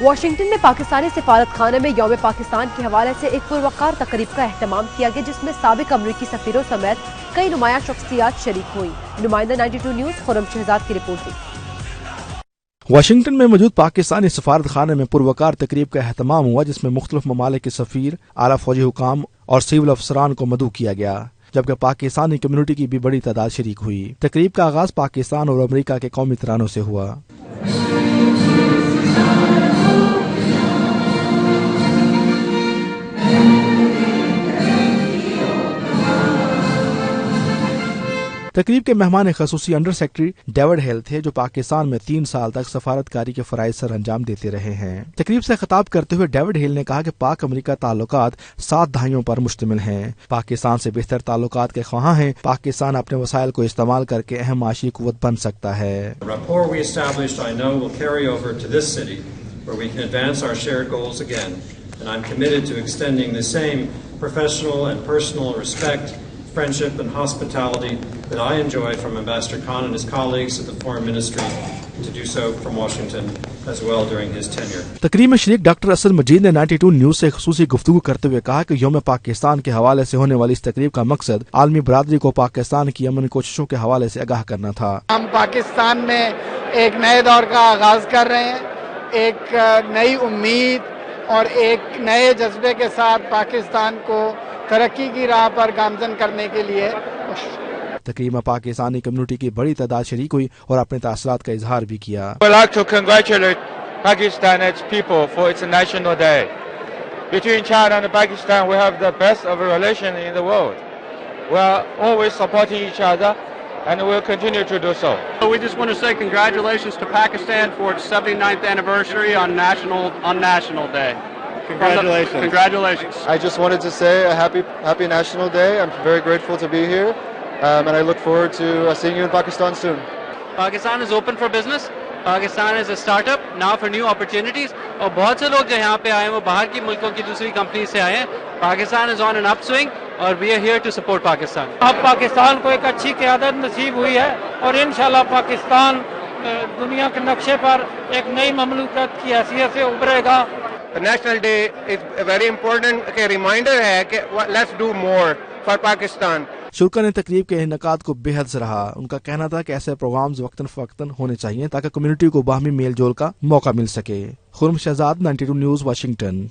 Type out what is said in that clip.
Washington में पाकिस्तानी सिफारत खाने में यौम पाकिस्तान के हवाले से एक पुरवकार तकरीब का एहतमाम किया गया, जिसमें साबिक अमरीकी सफीरों समेत कई नुमाया शख्सियात शरीक हुई। नुमाइंदा 92 न्यूज़ खुर्रम शहजाद की रिपोर्ट थी। वाशिंगटन में मौजूद पाकिस्तानी सफारत खाने में पुरवकार तकरीब का एहतमाम हुआ, जिसमें मुख्तलिफ ममालिक के सफीर, आला फौजी हुकाम और सिविल अफसरान को मदऊ किया गया, जबकि पाकिस्तानी कम्युनिटी की भी बड़ी तादाद शरीक हुई। तकरीब का आगाज पाकिस्तान और अमेरिका के कौमी तरानों से हुआ। तकरीब के मेहमान खसूसी अंडर सेक्रेटरी डेविड हिल थे, जो पाकिस्तान में 3 साल तक सफारतकारी के फराइज सर अंजाम देते रहे हैं। तकरीब से खिताब करते हुए डेविड हिल ने कहा कि पाक अमेरिका ताल्लुकात 7 दहाइयों पर मुश्तमिल हैं। पाकिस्तान से बेहतर ताल्लुकात के ख्वाहां हैं। पाकिस्तान अपने वसाइल को इस्तेमाल करके अहम माशी कुव्वत बन सकता है। friendship and hospitality that I enjoy from Ambassador Khan and his colleagues at the Foreign Ministry to do so from Washington as well during his tenure. तकरीब में शरीक डॉक्टर असद मजीद ने 92 न्यूज से खुसूसी गुफ्तगू करते हुए कहा कि यौम पाकिस्तान के हवाले से होने वाली इस तकरीब का मकसद आलमी बरादरी को पाकिस्तान की अमन कोशिशों के हवाले से आगाह करना था। हम पाकिस्तान में एक नए दौर का आगाज कर रहे हैं, एक नई उम्मीद और एक नए जज्बे के साथ पाकिस्तान को तरक्की की राह पर गामजन करने के लिए। तकरीब में पाकिस्तानी कम्युनिटी की बड़ी तादाद शरीक हुई और अपने तासरात का इजहार भी किया। I'd like to congratulate Pakistan and its people for its National Day. Between China and Pakistan, we have the best of a relation in the world. We are always supporting each other, and we will continue to do so. We just want to say congratulations to Pakistan for its 79th anniversary on National Day. Congratulations. Congratulations. I just wanted to say a happy National Day. I'm very grateful to be here, and I look forward to seeing you in Pakistan soon. Pakistan is open for business. Pakistan is a startup now for new opportunities. और बहुत से लोग जो यहाँ पे आए हैं वो बाहर की मुल्कों की दूसरी कंपनी से आए हैं। Pakistan is on an upswing और we are here to support Pakistan. अब पाकिस्तान को एक अच्छी क़यादत नसीब हुई है और इंशाल्लाह पाकिस्तान दुनिया के नक्शे पर एक नई ममलूकत की हैसियत से उभरेगा। The National Day is a very important reminder है कि let's do more for Pakistan. शुरा ने तकरीब के इनकाद को बेहद सराहा। उनका कहना था कि ऐसे प्रोग्राम्स वक्तन फवक्तन होने चाहिए ताकि कम्युनिटी को बाहमी मेल जोल का मौका मिल सके। Khurram Shahzad 92 news Washington.